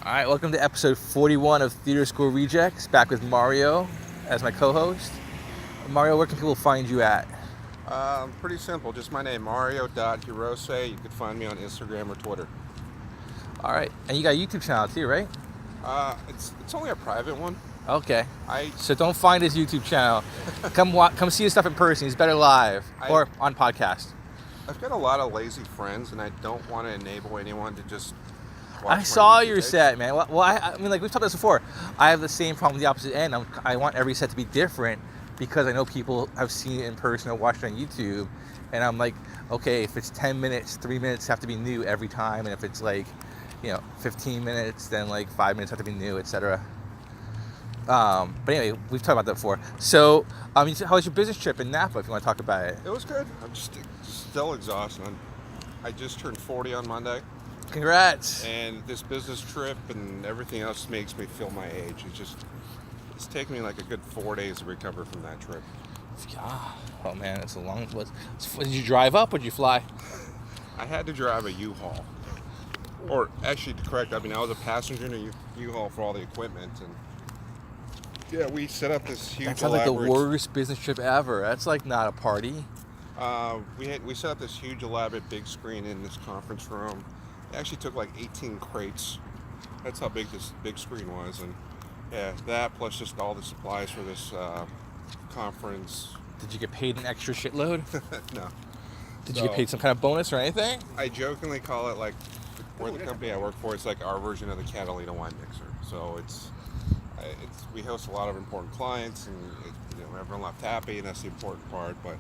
All right, welcome to episode 41 of Theater School Rejects, back with Mario as my co-host. Mario, where can people find you at? Pretty simple. Just my name, Mario.Hirose. You can find me on Instagram or Twitter. All right, and you got a YouTube channel too, right? It's only a private one. Okay. I So don't find his YouTube channel. Come see his stuff in person. He's better live or on podcast. I've got a lot of lazy friends, and I don't want to enable anyone to just. Watch I my saw YouTube your tapes. set, man. Well, I mean, like we've talked about this before. I have the same problem with the opposite end. I want every set to be different because I know people have seen it in person or watched it on YouTube, and I'm like, okay, if it's 10 minutes, 3 minutes have to be new every time, and if it's like, 15 minutes, then like 5 minutes have to be new, etc. But anyway, we've talked about that before. So, how was your business trip in Napa? If you want to talk about it. It was good. I'm just still exhausted. I just turned 40 on Monday, Congrats. and this business trip and everything else makes me feel my age. It's taken me like a good 4 days to recover from that trip. Oh man, it's a long. Did you drive up or did you fly? I had to drive a U-Haul. Or actually, to correct, I was a passenger in a U-Haul for all the equipment, and yeah, we set up this huge. That sounds like the worst business trip ever. That's like not a party. We set up this huge, elaborate, big screen in this conference room. It actually took like 18 crates. That's how big this big screen was, and yeah, that plus just all the supplies for this conference. Did you get paid an extra shitload? No. Did you get paid some kind of bonus or anything? I jokingly call it like, where the company I work for, it's like our version of the Catalina wine mixer. So we host a lot of important clients, and everyone left happy, and that's the important part. But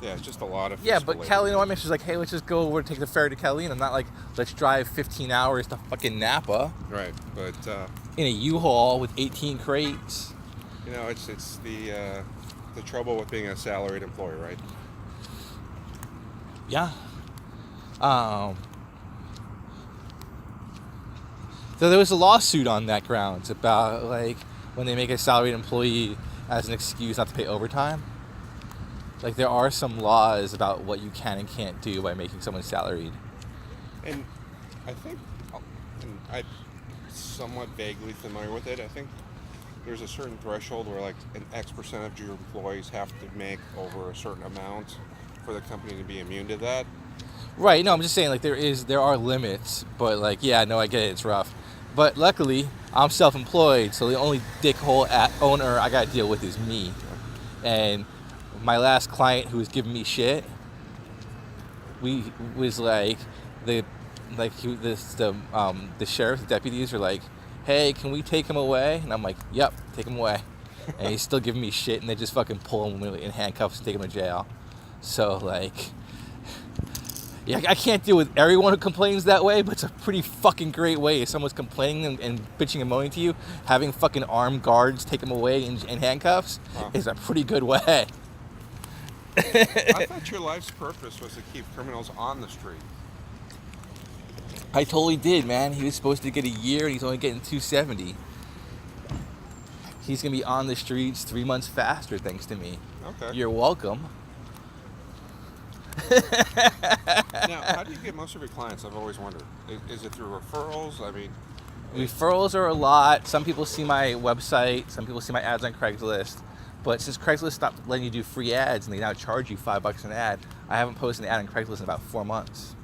yeah, it's just a lot of But Catalina wine mixer is like, hey, let's just go over and take the ferry to Catalina. Not like let's drive 15 hours to fucking Napa. Right, but in a U-Haul with 18 crates. it's the trouble with being a salaried employee, right? Yeah. So there was a lawsuit on that grounds about like when they make a salaried employee as an excuse not to pay overtime. Like there are some laws about what you can and can't do by making someone salaried. And I think, and I'm somewhat vaguely familiar with it, I think there's a certain threshold where like an X percent of your employees have to make over a certain amount for the company to be immune to that. Right, no, I'm just saying like there are limits, but like yeah, no, I get it, it's rough. But luckily, I'm self-employed, so the only dickhole owner I gotta deal with is me. And my last client who was giving me shit, was like the sheriff's deputies are like, hey, can we take him away? And I'm like, yep, take him away. And he's still giving me shit, and they just fucking pull him in handcuffs and take him to jail. So like, yeah, I can't deal with everyone who complains that way, but it's a pretty fucking great way. If someone's complaining and bitching and moaning to you, having fucking armed guards take them away in handcuffs is a pretty good way. I thought your life's purpose was to keep criminals on the street. I totally did, man. He was supposed to get a year, and he's only getting 270. He's gonna be on the streets 3 months faster, thanks to me. Okay. You're welcome. Now, how do you get most of your clients? I've always wondered. Is it through referrals? Referrals are a lot. Some people see my website. Some people see my ads on Craigslist. But since Craigslist stopped letting you do free ads and they now charge you $5 an ad, I haven't posted an ad on Craigslist in about 4 months.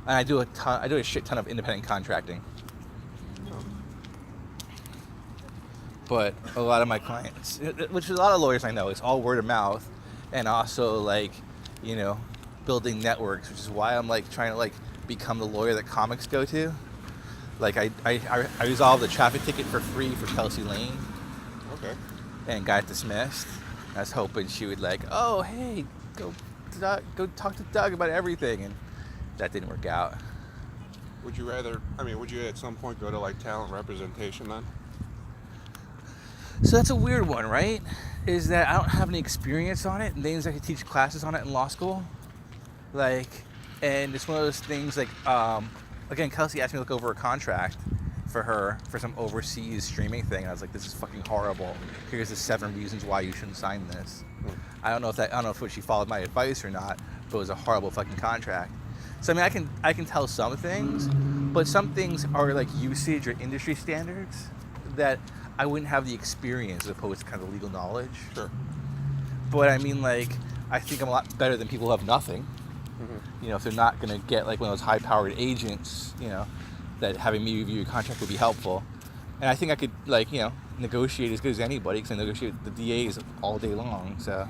And I do a shit ton of independent contracting. But a lot of my clients, which is a lot of lawyers I know, it's all word of mouth, and also like, building networks, which is why I'm like trying to like become the lawyer that comics go to. Like I resolved the traffic ticket for free for Kelsey Lane. Okay. And got dismissed. I was hoping she would like, oh hey, go talk to Doug about everything, and that didn't work out. Would you at some point go to like talent representation then? So that's a weird one, right? Is that I don't have any experience on it, and things I could teach classes on it in law school. Like, and it's one of those things like, again, Kelsey asked me to look over a contract for her for some overseas streaming thing, and I was like, this is fucking horrible. Here's the 7 reasons why you shouldn't sign this. I don't know if she followed my advice or not, but it was a horrible fucking contract. So I mean, I can tell some things, But some things are like usage or industry standards that I wouldn't have the experience as opposed to kind of legal knowledge. Sure. But I mean, like, I think I'm a lot better than people who have nothing. Mm-hmm. You know, if they're not going to get like one of those high-powered agents, you know, that having me review a contract would be helpful. And I think I could, like, you know, negotiate as good as anybody because I negotiate with the DAs all day long. So,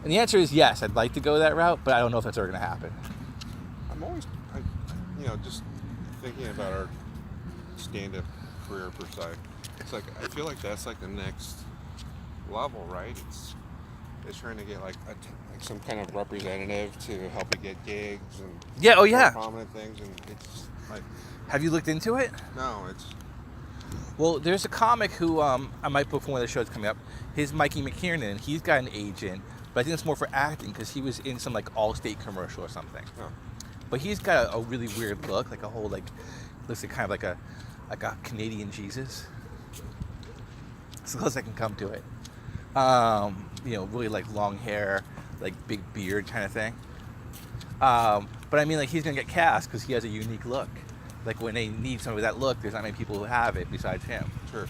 and the answer is yes, I'd like to go that route, but I don't know if that's ever going to happen. I'm always, just thinking about our stand-up career per se. It's like, I feel like that's like the next level, right? It's trying to get like some kind of representative to help you get gigs and Yeah, oh yeah. prominent things, and it's like, Have you looked into it? no, it's Well, there's a comic who I might book for one of the shows coming up. His Mikey McKiernan. He's got an agent, but I think it's more for acting because he was in some like Allstate commercial or something. oh, But he's got a really weird look, like a whole like looks like kind of like a Canadian Jesus. As close as I can come to it. You know, really like long hair, like big beard kind of thing. But I mean, like he's gonna get cast because he has a unique look. Like when they need somebody with that look, there's not many people who have it besides him. sure.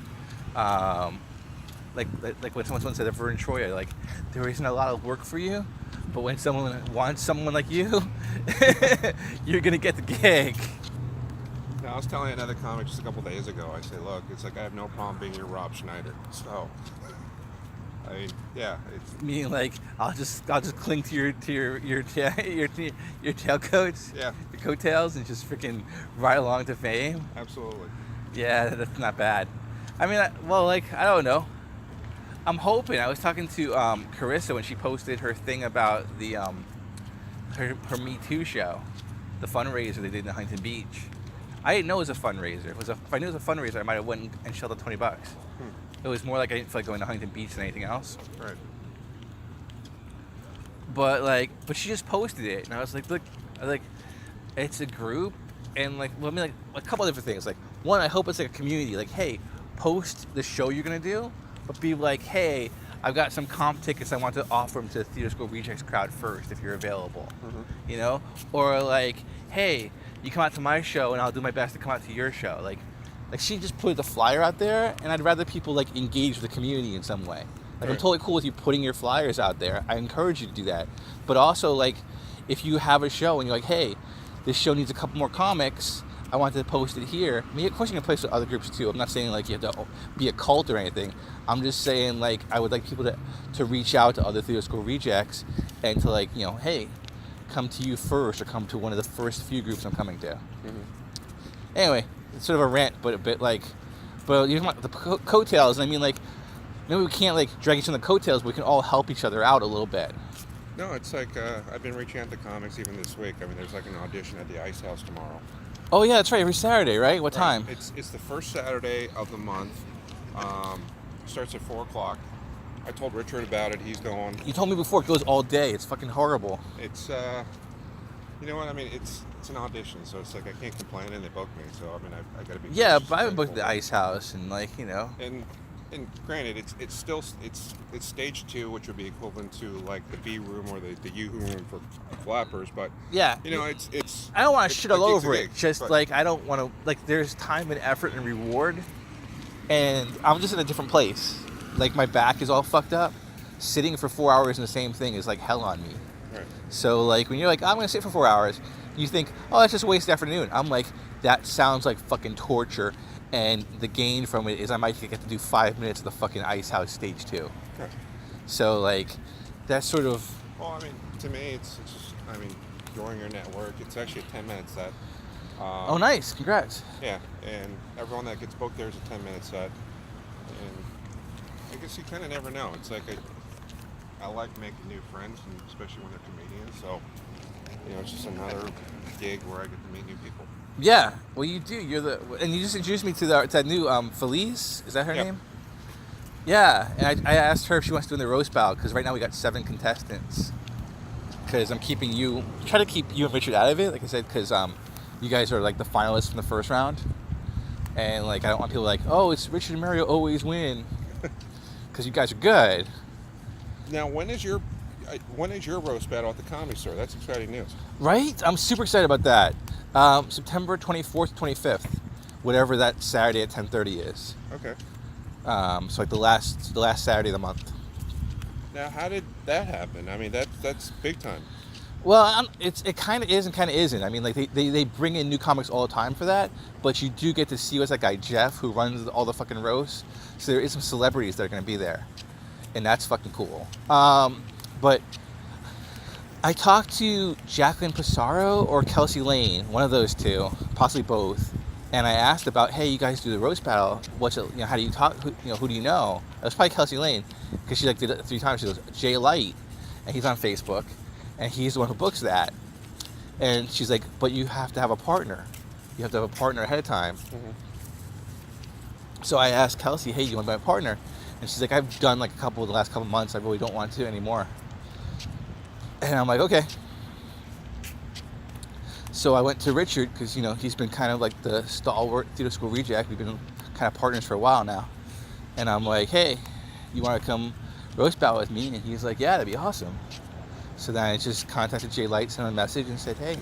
Like when someone said to Vern Troyer, like there isn't a lot of work for you, but when someone wants someone like you, you're gonna get the gig. Now, I was telling another comic just a couple days ago. I say, look, it's like I have no problem being your Rob Schneider. So, I mean, yeah, it's Meaning like I'll just cling to your tailcoats, yeah, your coattails, and just freaking ride along to fame. absolutely. Yeah, that's not bad. I mean, I don't know. I'm hoping. I was talking to Carissa when she posted her thing about the her Me Too show, the fundraiser they did in Huntington Beach. I didn't know it was a fundraiser. If I knew it was a fundraiser, I might have went and shelled out $20. It was more like I didn't feel like going to Huntington Beach than anything else. Right. But she just posted it, and I was like, look, it's a group, and like, well, I mean, like a couple of different things. Like, one, I hope it's like a community. Like, hey, post the show you're gonna do, but be like, hey, I've got some comp tickets I want to offer them to the Theater School Rejects crowd first if you're available. You know, or like, hey, you come out to my show and I'll do my best to come out to your show. Like she just put the flyer out there, and I'd rather people like engage with the community in some way. Like, I'm Right. totally cool with you putting your flyers out there. I encourage you to do that. But also, like, if you have a show and you're like, hey, this show needs a couple more comics, I want to post it here. I mean, of course you can post it with other groups too. I'm not saying like you have to be a cult or anything. I'm just saying like I would like people to reach out to other Theater School Rejects and to like, you know, hey, come to you first or come to one of the first few groups I'm coming to. Anyway, it's sort of a rant, but a bit like, but you know, the coattails. I mean, like, maybe we can't like drag each other in the coattails, but we can all help each other out a little bit. No, it's like I've been reaching out to comics even this week. I mean, there's like an audition at the Ice House tomorrow. Oh yeah, that's right. Every Saturday, right? What time? Right. It's the first Saturday of the month. Starts at 4:00. I told Richard about it. He's going. You told me before it goes all day. It's fucking horrible. It's you know what I mean. It's an audition, so it's like I can't complain, and they booked me. So I mean, I got to be. Yeah, just but I haven't booked thankful. the Ice House, and like, you know. And granted, it's still stage 2, which would be equivalent to like the B room or the U room for flappers. But Yeah. you know, it's. I don't want to it's shit all a gig's a over gig, it. Just but- like I don't want to. Like, there's time and effort and reward, and I'm just in a different place. Like, my back is all fucked up. Sitting for 4 hours in the same thing is like hell on me. Right. So like when you're like, I'm gonna sit for 4 hours, you think, oh, that's just a waste of afternoon. I'm like, that sounds like fucking torture, and the gain from it is I might get to do 5 minutes of the fucking Ice House stage 2. Okay. So like, that's sort of. Well, I mean, to me, it's just, I mean, during your network, it's actually a 10-minute set. Oh, nice! Congrats. Yeah, and everyone that gets booked there is a 10-minute set. And I guess you kind of never know. It's like I like making new friends, and especially when they're comedians. So, you know, it's just another gig where I get to meet new people. Yeah. Well, you do. And you just introduced me to that new Felice. Is that her Yep. name? Yeah. And I asked her if she wants to do the roast battle because right now we got 7 contestants. Because I'm try to keep you and Richard out of it, like I said, because you guys are like the finalists from the first round, and like I don't want people like, oh, it's Richard and Mario always win, because you guys are good. Now, when is your roast battle at the Comedy Store? That's exciting news. Right? I'm super excited about that. September 24th, 25th, whatever that Saturday at 10:30 is. Okay. So like the last Saturday of the month. Now, how did that happen? I mean, that's big time. Well, it kind of is and kind of isn't. I mean, like they bring in new comics all the time for that, but you do get to see what's that guy Jeff who runs all the fucking roasts. So there is some celebrities that are going to be there, and that's fucking cool. But I talked to Jacqueline Pissarro or Kelsey Lane, one of those two, possibly both, and I asked about, hey, you guys do the roast battle. What's it? How do you talk? Who do you know? It was probably Kelsey Lane because she like did it 3 times. She goes Jay Light, and he's on Facebook. And he's the one who books that. And she's like, but you have to have a partner. You have to have a partner ahead of time. So I asked Kelsey, hey, do you want to be my partner? And she's like, I've done like the last couple months. I really don't want to anymore. And I'm like, okay. So I went to Richard because, he's been kind of like the stalwart theater school reject. We've been kind of partners for a while now. And I'm like, hey, you want to come roast battle with me? And he's like, yeah, that'd be awesome. So then I just contacted Jay Light, sent him a message, and said, hey,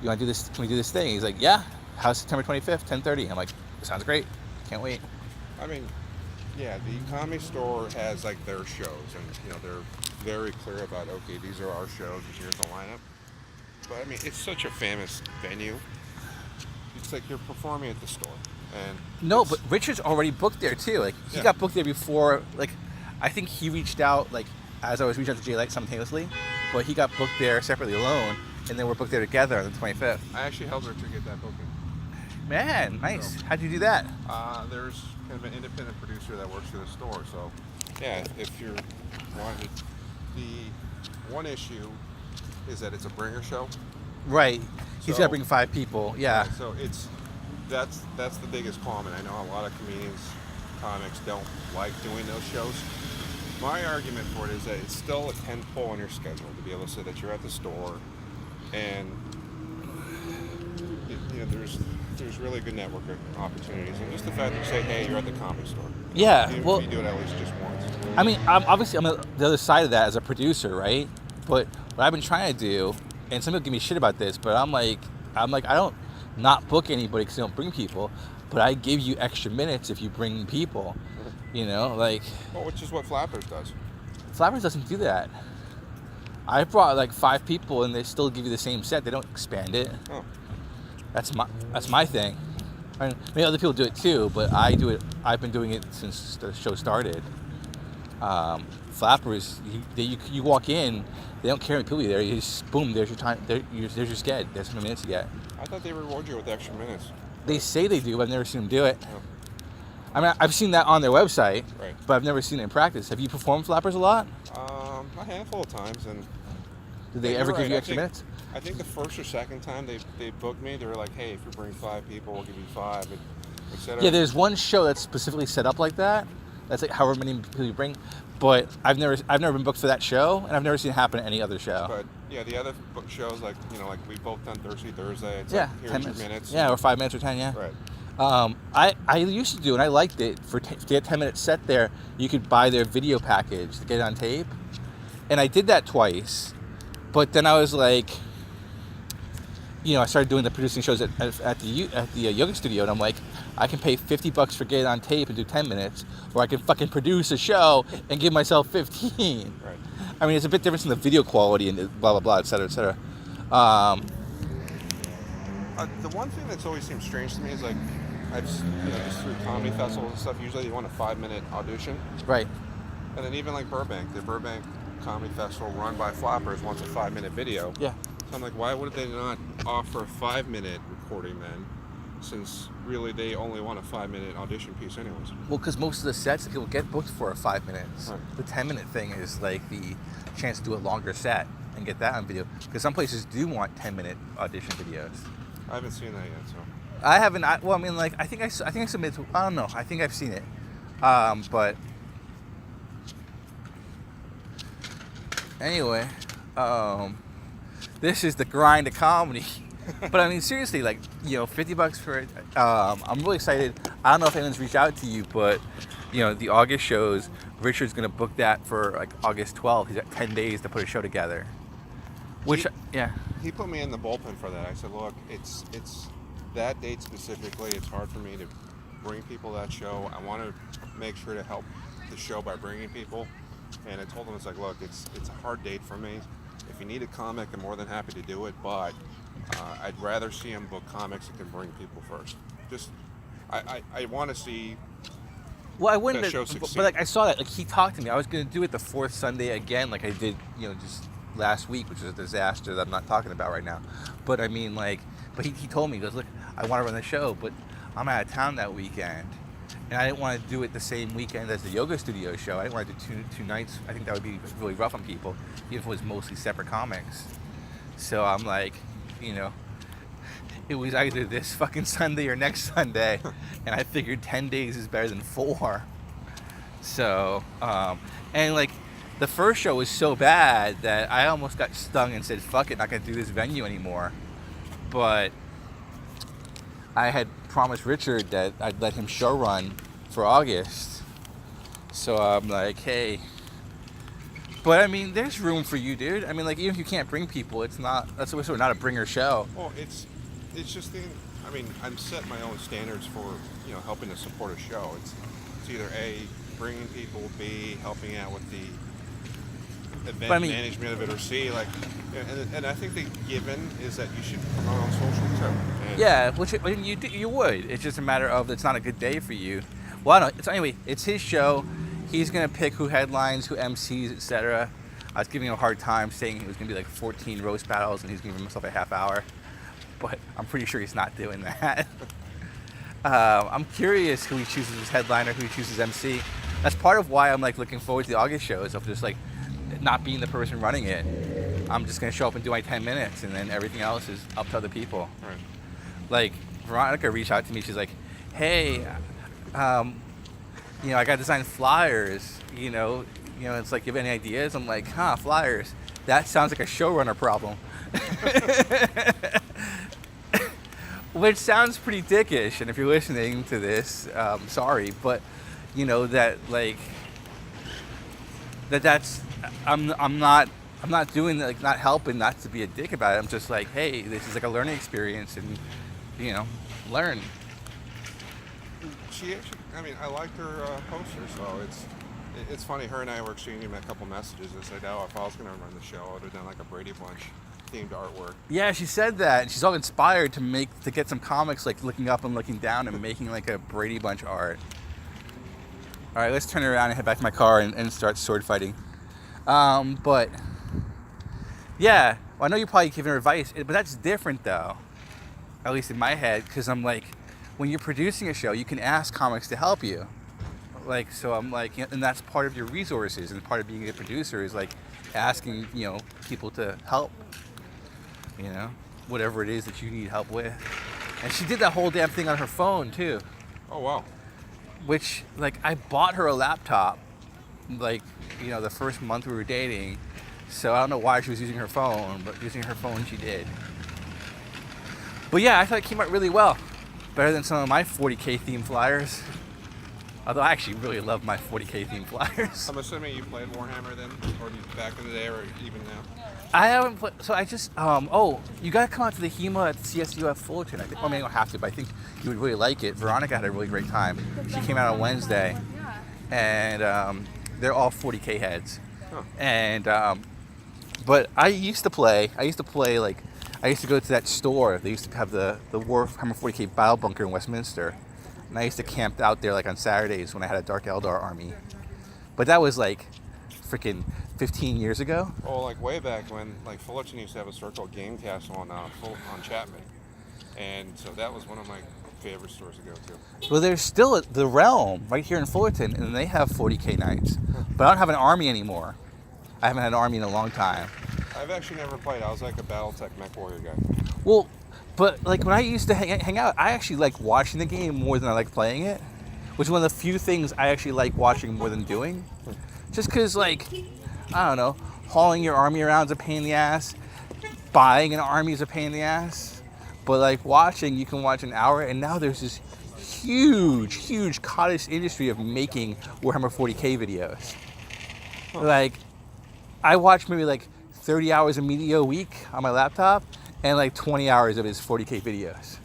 you want to do this? Can we do this thing? He's like, yeah. How's September 25th, 10:30? I'm like, sounds great. Can't wait. I mean, yeah, the Comedy Store has like their shows, and they're very clear about, okay, these are our shows, and here's the lineup. But I mean, it's such a famous venue. It's like you're performing at the store, and no, but Richard's already booked there too. Like he got booked there before. Like I think he reached out like as I was reaching out to Jay Light simultaneously, but he got booked there separately alone, and then we're booked there together on the 25th. I actually helped Richard get that booking. Man, nice. How'd you do that? There's kind of an independent producer that works for the store, so yeah, if you're wanting the one issue is that it's a bringer show. Right. He's So- got to bring 5 people. Yeah. So that's the biggest comment. I know a lot of comedians, comics don't like doing those shows. My argument for it is that it's still a 10 pull on your schedule to be able to say that you're at the store, and there's really good networking opportunities, and just the fact that you say, hey, you're at the Comedy Store. Yeah, Even well- if you do it at least just once. I mean, I'm on the other side of that as a producer, right? But what I've been trying to do, and some people give me shit about this, but I'm like, I don't not book anybody because they don't bring people, but I give you extra minutes if you bring people. Like Well, which is what Flappers does. Flappers doesn't do that. I brought like 5 people and they still give you the same set. They don't expand it. Oh. That's my thing. I mean, maybe other people do it too, but I do it. I've been doing it since the show started. Flappers, you walk in, they don't care how many people there. You just boom, there's your time. There's your sked. There's how many minutes you get. I thought they reward you with extra minutes. They say they do, but I've never seen them do it. Oh. I mean, I've seen that on their website, Right. but I've never seen it in practice. Have you performed Flappers a lot? A handful of times, and Did they Yeah, ever you're give right. you I extra think- minutes? I think the first or second time they booked me, they were like, hey, if you bring 5 people, we'll give you 5, et cetera. Yeah, there's one show that's specifically set up like that. That's like however many people you bring. But I've never been booked for that show, and I've never seen it happen at any other show. But yeah, the other book shows, like we've both done Thursday. It's Yeah, like, here's 10 your minutes. minutes. Yeah, or 5 minutes or 10. Yeah. Right. I used to do, and I liked it. To get a 10-minute set there, you could buy their video package to get it on tape, and I did that twice. But then I was like, I started doing the producing shows at the yoga studio, and I'm like, I can pay $50 for getting on tape and do 10 minutes, or I can fucking produce a show and give myself 15. Right. I mean, it's a bit different in the video quality and blah blah blah, et cetera, et cetera. The one thing that's always seemed strange to me is like, just through comedy festivals and stuff, usually they want a 5-minute audition. Right. And then even like Burbank, the Burbank Comedy Festival run by Flappers wants a 5-minute video. Yeah. So I'm like, why would they not offer a 5-minute recording then? Since really they only want a 5-minute audition piece anyways. Well, because most of the sets that people get booked for are 5 minutes. Right. The 10-minute thing is like the chance to do a longer set and get that on video. Because some places do want 10-minute audition videos. I haven't seen that yet, so. I haven't. I think I submitted. I don't know. I think I've seen it. But anyway, this is the grind of comedy. But I mean, seriously, like, $50 for it. I'm really excited. I don't know if anyone's reached out to you, but the August shows, Richard's gonna book that for like August 12th. He's got 10 days to put a show together. Which, yeah. he put me in the bullpen for that. I said, look, it's that date specifically. It's hard for me to bring people to that show. I want to make sure to help the show by bringing people. And I told him, it's like, look, it's a hard date for me. If you need a comic, I'm more than happy to do it, but I'd rather see him book comics that can bring people first. Just, I want to see. Well, I wouldn't, that show but succeed. like I saw that, like he talked to me. I was gonna do it the fourth Sunday again, like I did, just last week, which was a disaster that I'm not talking about right now. But I mean, like, but he told me, he goes, look, I want to run the show, but I'm out of town that weekend, and I didn't want to do it the same weekend as the yoga studio show. I didn't want to do two nights. I think that would be really rough on people, even if it was mostly separate comics. So I'm like, it was either this fucking Sunday or next Sunday, and I figured 10 days is better than 4. So, and like, the first show was so bad that I almost got stung and said, fuck it, not gonna do this venue anymore. But I had promised Richard that I'd let him show run for August. So I'm like, hey. But I mean, there's room for you, dude. I mean, like, even if you can't bring people, that's sort of not a bringer show. Well, it's just I'm setting my own standards for, helping to support a show. It's either A, bringing people, B, helping out with the event management of it, or C, like, and I think the given is that you should promote on social too. And yeah, which you would. It's just a matter of it's not a good day for you. Well, I don't know. Anyway, it's his show. He's gonna pick who headlines, who MCs, etc. I was giving him a hard time saying it was gonna be like 14 roast battles and he's gonna give himself a half hour, but I'm pretty sure he's not doing that. I'm curious who he chooses as headliner, who he chooses MC. That's part of why I'm like looking forward to the August shows of just like not being the person running it. I'm just gonna show up and do my 10 minutes, and then everything else is up to other people. Right. Like Veronica reached out to me. She's like, "Hey, I got designed flyers. It's like, you have any ideas?" I'm like, flyers. That sounds like a showrunner problem. Which sounds pretty dickish. And if you're listening to this, sorry, but that's I'm not doing that, like, not helping, not to be a dick about it. I'm just like, hey, this is like a learning experience, and learn. She actually, I liked her poster, so it's funny. Her and I were exchanging a couple messages. I said, oh, if I was going to run the show, I would have done like a Brady Bunch themed artwork. Yeah, she said that, and she's all inspired to get some comics, like looking up and looking down and making like a Brady Bunch art. All right, let's turn around and head back to my car and start sword fighting. But yeah, well, I know you're probably giving her advice, but that's different though, at least in my head, because I'm like, when you're producing a show, you can ask comics to help you. Like, so I'm like, and that's part of your resources, and part of being a producer is like asking, people to help, whatever it is that you need help with. And she did that whole damn thing on her phone too. Oh, wow. Which, like, I bought her a laptop, like, the first month we were dating. So I don't know why she was using her phone, but using her phone she did. But yeah, I thought it came out really well. Better than some of my 40K themed flyers. Although I actually really love my 40K themed flyers. I'm assuming you played Warhammer then, or back in the day, or even now? I haven't played, so I just, you gotta come out to the HEMA at CSUF Fullerton. I think, you don't have to, but I think you would really like it. Veronica had a really great time. She came out on Wednesday, and they're all 40K heads. Huh. And, but I used to go to that store. They used to have the Warhammer 40K Battle Bunker in Westminster. And I used to camp out there like on Saturdays when I had a Dark Eldar army. But that was like freaking 15 years ago. Oh, like way back when, like, Fullerton used to have a store called Game Castle on Chapman. And so that was one of my favorite stores to go to. Well, there's still the Realm right here in Fullerton, and they have 40K nights. But I don't have an army anymore. I haven't had an army in a long time. I've actually never played. I was like a Battletech Mech Warrior guy. Well, but like when I used to hang out, I actually like watching the game more than I like playing it, which is one of the few things I actually like watching more than doing. Just because, like, I don't know, hauling your army around is a pain in the ass. Buying an army is a pain in the ass. But like watching, you can watch an hour, and now there's this huge cottage industry of making Warhammer 40K videos. Like, I watch maybe like 30 hours of media a week on my laptop, and like 20 hours of his 40K videos.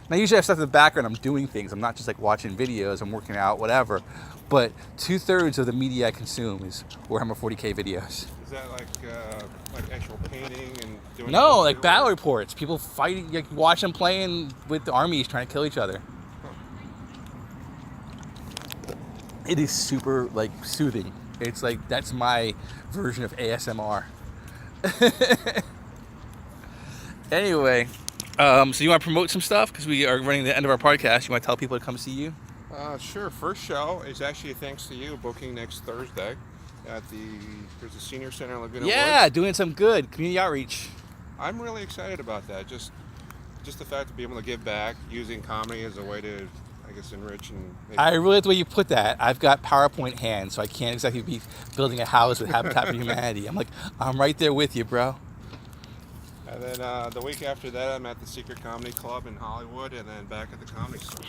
Now, usually I have stuff in the background. I'm doing things. I'm not just like watching videos. I'm working out, whatever. But 2/3 of the media I consume is Warhammer 40K videos. Is that like actual painting and doing? No, like battle reports. People fighting, like watch them playing with the armies trying to kill each other. It is super like soothing. It's like that's my version of ASMR. Anyway, so you want to promote some stuff because we are running the end of our podcast. You want to tell people to come see you? Sure. First show is actually thanks to you booking next Thursday at there's a senior center in Laguna Yeah, Woods. doing some good community outreach. I'm really excited about that. Just the fact to be able to give back using comedy as a way to, I guess, enrich and. I really like the way you put that. I've got PowerPoint hands, so I can't exactly be building a house with Habitat for Humanity. I'm right there with you, bro. And then the week after that, I'm at the Secret Comedy Club in Hollywood, and then back at the Comedy Store.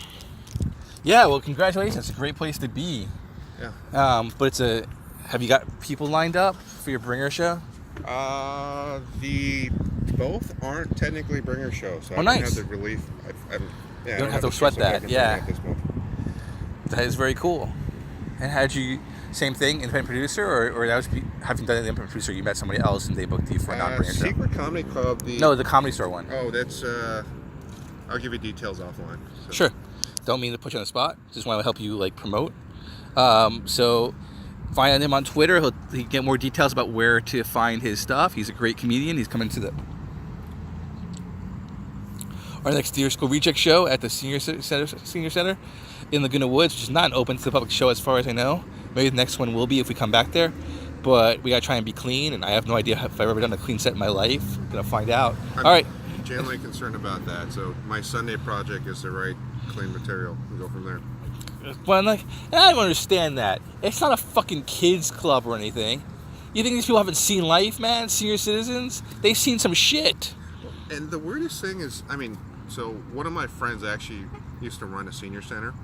Yeah, well, congratulations. It's a great place to be. Yeah. But have you got people lined up for your bringer show? The both aren't technically bringer shows, so Oh, I nice. don't have the relief. You don't have to sweat that, yeah. At this moment. That is very cool. And had you, same thing, independent producer, or that was having done the independent producer, you met somebody else and they booked you for a non-bringer show? Secret Comedy Club. No, the Comedy Store one. Oh, that's. I'll give you details offline. So. Sure. Don't mean to put you on the spot. Just want to help you like promote. So find him on Twitter. He'll get more details about where to find his stuff. He's a great comedian. He's coming to our next Theater School Reject show at the Senior Center in Laguna Woods, which is not an open to the public show as far as I know. Maybe the next one will be if we come back there. But we got to try and be clean, and I have no idea if I've ever done a clean set in my life. I'm going to find out. I'm All right. genuinely concerned about that. So my Sunday project is to write clean material and go from there. Well, I don't understand that. It's not a fucking kids club or anything. You think these people haven't seen life, man? Senior citizens? They've seen some shit. And the weirdest thing is, so one of my friends actually used to run a senior center.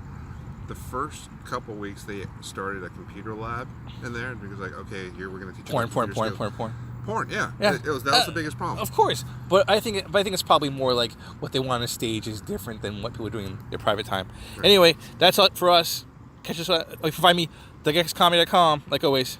The first couple weeks, they started a computer lab in there because, like, okay, here we're going to teach you porn. Yeah. That was the biggest problem. Of course, but I think it's probably more like what they want on stage is different than what people are doing in their private time. Right. Anyway, that's all for us. Catch us. You can find me, thegexcomedy.com, like always.